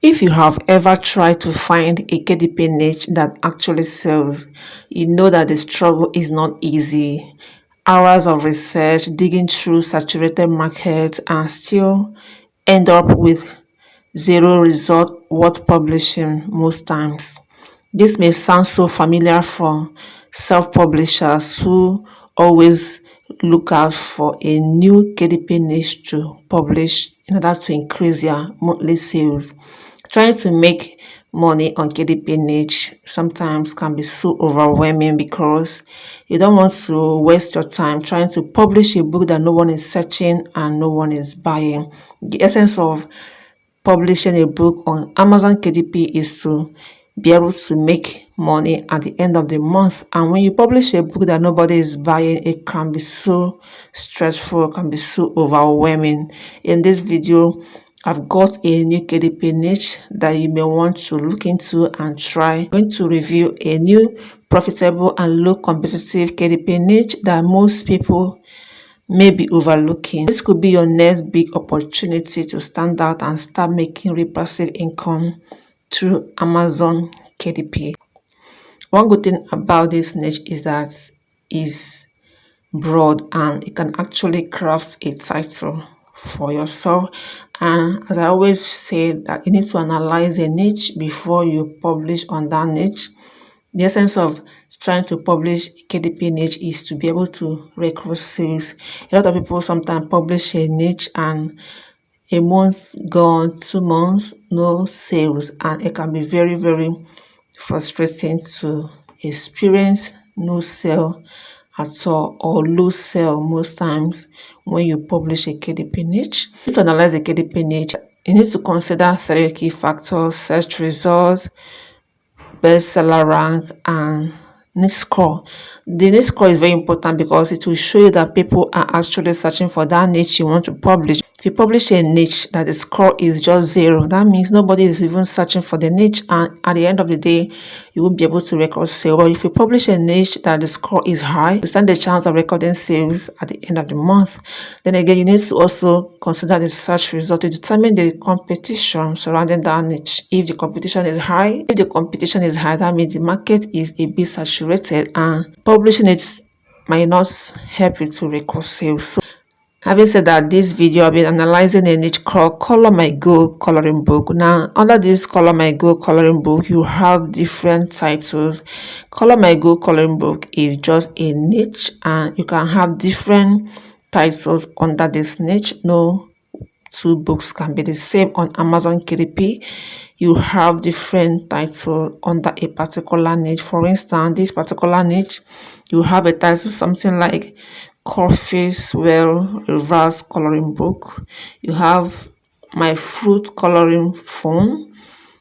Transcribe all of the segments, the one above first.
If you have ever tried to find a KDP niche that actually sells, you know that the struggle is not easy. Hours of research, digging through saturated markets, and still end up with zero result worth publishing most times. This may sound so familiar for self-publishers who always look out for a new KDP niche to publish in order to increase their monthly sales. Trying to make money on KDP niche sometimes can be so overwhelming because you don't want to waste your time trying to publish a book that no one is searching and no one is buying. The essence of publishing a book on Amazon KDP is to be able to make money at the end of the month. And when you publish a book that nobody is buying, it can be so stressful, can be so overwhelming. In this video, I've got a new KDP niche that you may want to look into and try. I'm going to review a new profitable and low competitive KDP niche that most people may be overlooking. This could be your next big opportunity to stand out and start making real passive income through Amazon KDP. One good thing about this niche is that it's broad and it can actually craft a title for yourself. And as I always say, that you need to analyze a niche before you publish on that niche. The essence of trying to publish KDP niche is to be able to recruit sales. A lot of people sometimes publish a niche and a month gone, 2 months, no sales, and it can be very, very frustrating to experience no sale at all or low sale most times when you publish a KDP niche. To analyze the KDP niche, you need to consider 3 key factors: search results, bestseller rank, and niche score. The niche score is very important because it will show you that people are actually searching for that niche you want to publish. If you publish a niche that the score is just 0, that means nobody is even searching for the niche, and at the end of the day you won't be able to record sales. But if you publish a niche that the score is high, you stand a chance of recording sales at the end of the month. Then again, you need to also consider the search result to determine the competition surrounding that niche. If the competition is high, that means the market is a bit saturated and publishing it might not help you to record sales. So having said that, this video I've been analyzing a niche called Color My Go coloring book. Now, under this Color My Go coloring book, you have different titles. Color My Go coloring book is just a niche, and you can have different titles under this niche. No 2 books can be the same on Amazon KDP. You have different titles under a particular niche. For instance, this particular niche, you have a title something like Coffee Swell Reverse Coloring Book. You have My Fruit Coloring Phone.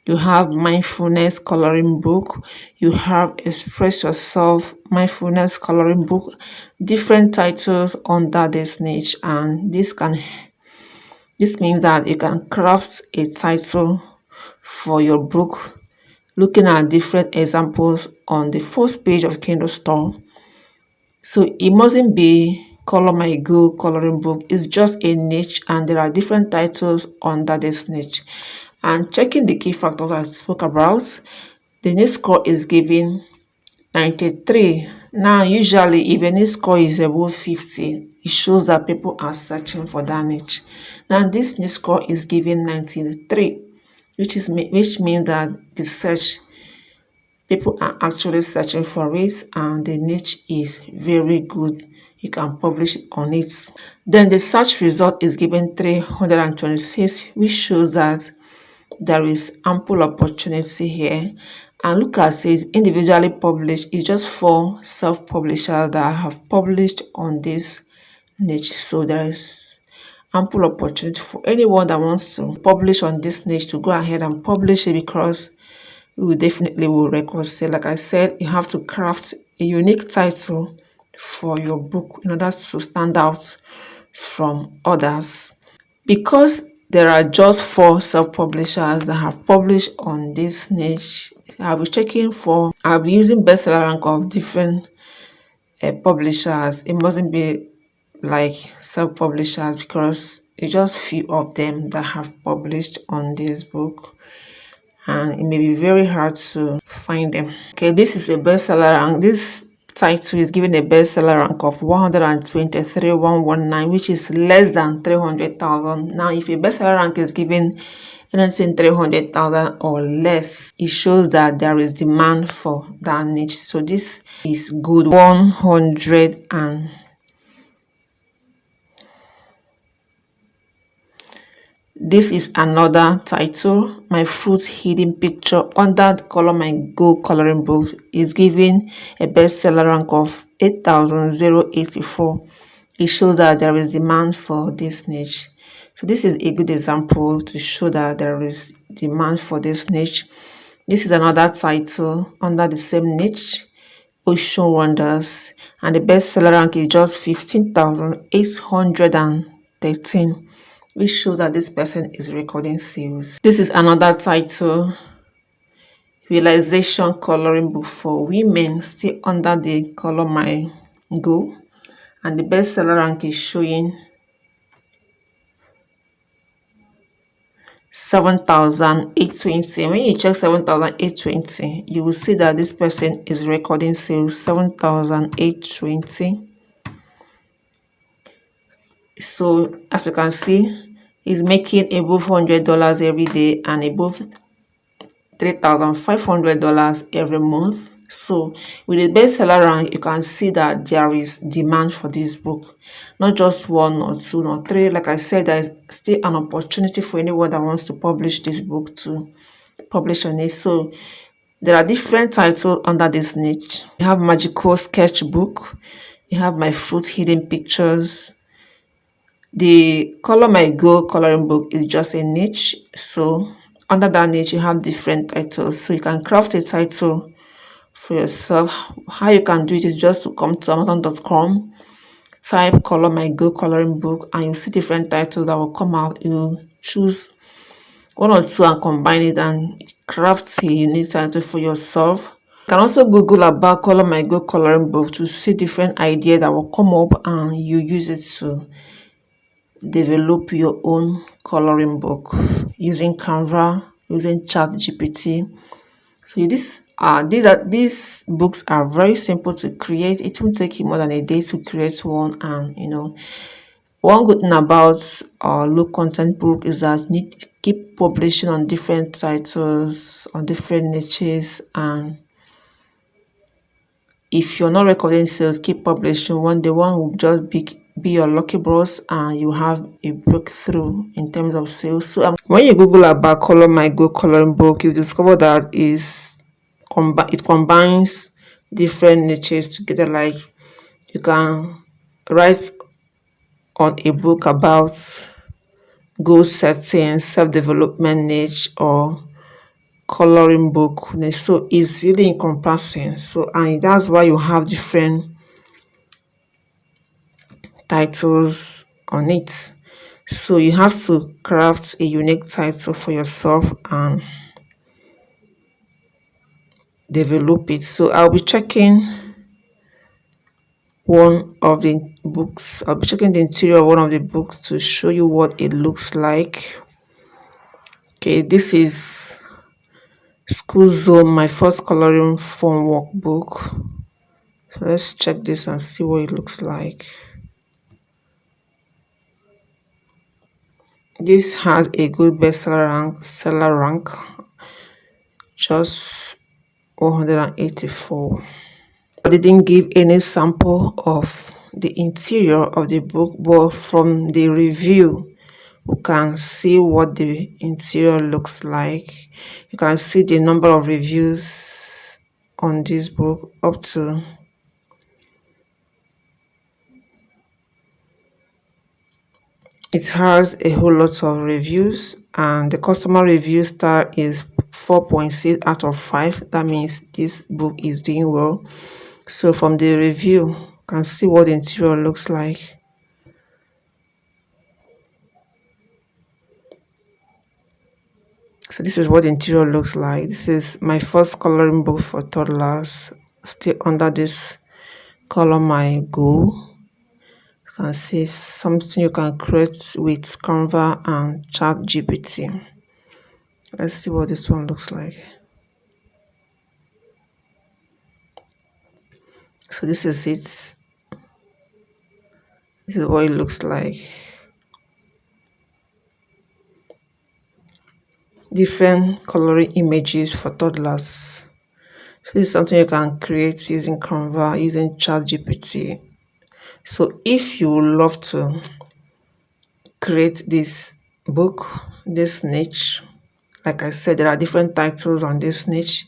You have Mindfulness Coloring Book. You have Express Yourself Mindfulness Coloring Book. Different titles under this niche, and this means that you can craft a title for your book looking at different examples on the first page of Kindle store. So it mustn't be Color My Go coloring book. It's just a niche, and there are different titles under this niche. And checking the key factors I spoke about, the niche score is given 93. Now, usually if a niche score is above 50, it shows that people are searching for that niche. Now, this niche score is given 93, which means that the search, people are actually searching for it, and the niche is very good. You can publish on it. Then the search result is given 326, which shows that there is ample opportunity here. And look at it, individually published is just 4 self-publishers that have published on this niche. So there is ample opportunity for anyone that wants to publish on this niche to go ahead and publish it, because we definitely will record sale. Like I said, you have to craft a unique title for your book in order to stand out from others. Because there are just 4 self-publishers that have published on this niche, I'll be using bestseller rank of different publishers. It mustn't be like self-publishers because it's just few of them that have published on this book. and it may be very hard to find them. Okay, this is a bestseller rank. This title is given a bestseller rank of 123,119, which is less than 300,000. Now, if a bestseller rank is given anything 300,000 or less, it shows that there is demand for that niche. So this is good. 100 and this is another title. My fruit hidden picture under the Color My Go coloring book is given a bestseller rank of 8,084. It shows that there is demand for this niche. So this is a good example to show that there is demand for this niche. This is another title under the same niche, Ocean Wonders, and the bestseller rank is just 15,813, which shows that this person is recording sales. This is another title, Realization Coloring Book for Women, still under the Color My Go, and the bestseller rank is showing 7,820. When you check 7,820, you will see that this person is recording sales 7,820. So as you can see, he's making above $100 every day and above $3,500 every month. So with the bestseller rank, you can see that there is demand for this book, not just one or two or three. Like I said, there is still an opportunity for anyone that wants to publish this book to publish on it. So there are different titles under this niche. You have Magical Sketchbook, you have My Fruit Hidden Pictures. The Color My Go coloring book is just a niche. So under that niche, you have different titles. So you can craft a title for yourself. How you can do it is just to come to Amazon.com, type Color My Go coloring book, and you see different titles that will come out. You choose one or two and combine it and craft a unique title for yourself. You can also Google about Color My Go coloring book to see different ideas that will come up, and you use it to develop your own coloring book using Canva, using ChatGPT. So these books are very simple to create. It won't take you more than a day to create one. And one good thing about low content book is that you need to keep publishing on different titles, on different niches, and if you're not recording sales, keep publishing. One day one will just be your lucky bros, and you have a breakthrough in terms of sales. So when you Google about Color My Go coloring book, you discover that it combines different niches together. Like you can write on a book about goal setting, self-development niche, or coloring book. So it's really encompassing. So and that's why you have different titles on it. So you have to craft a unique title for yourself and develop it. So I'll be checking one of the books. I'll be checking the interior of one of the books to show you what it looks like. Okay, this is School Zone, my first coloring form workbook. So let's check this and see what it looks like. This has a good seller rank, just 184. I didn't give any sample of the interior of the book, but from the review, you can see what the interior looks like. You can see the number of reviews on this book up to it has a whole lot of reviews, and the customer review star is 4.6 out of 5. That means this book is doing well. So from the review, you can see what the interior looks like. So this is what the interior looks like. This is my first coloring book for toddlers, still under this Color My Go. You can see something you can create with Canva and ChatGPT. Let's see what this one looks like. So this is it. This is what it looks like. Different coloring images for toddlers. So this is something you can create using Canva, using ChatGPT. So if you would love to create this book, this niche, like I said, there are different titles on this niche.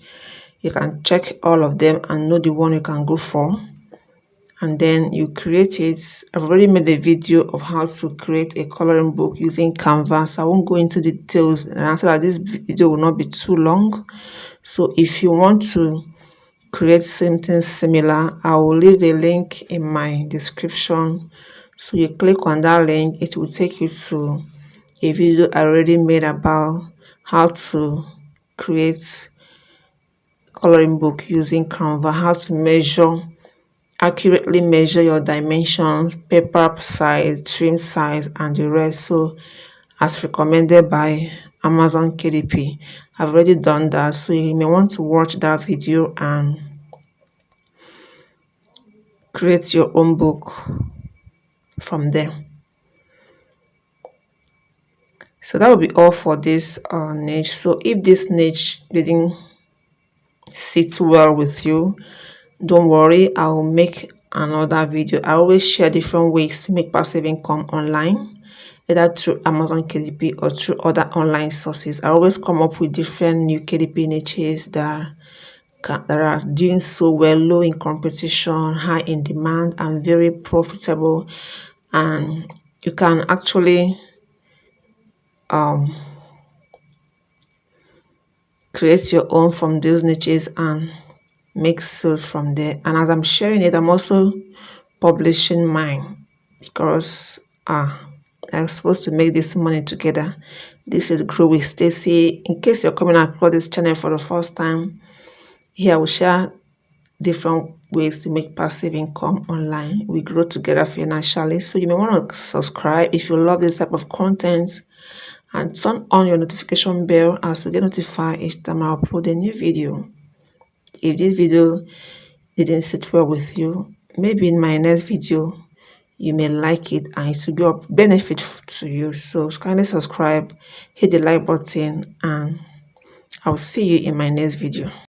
You can check all of them and know the one you can go for. And then you create it. I've already made a video of how to create a coloring book using Canva. So I won't go into details, and I so that this video will not be too long. So if you want to create something similar, I will leave a link in my description. So you click on that link, it will take you to a video I already made about how to create coloring book using Canva, how to accurately measure your dimensions, paper size, trim size, and the rest. So as recommended by Amazon KDP, I've already done that. So you may want to watch that video and create your own book from there. So that will be all for this niche. So if this niche didn't sit well with you, don't worry, I will make another video. I always share different ways to make passive income online, either through Amazon KDP or through other online sources. I always come up with different new KDP niches that are doing so well, low in competition, high in demand, and very profitable. And you can actually create your own from those niches and make sales from there. And as I'm sharing it, I'm also publishing mine because I'm supposed to make this money together. This is Grow with Stacy. In case you're coming across this channel for the first time, here I will share different ways to make passive income online. We grow together financially. So you may want to subscribe if you love this type of content, and turn on your notification bell as you get notified each time I upload a new video. If this video didn't sit well with you, maybe in my next video you may like it and it will be of benefit to you. So kindly subscribe, hit the like button, and I'll see you in my next video.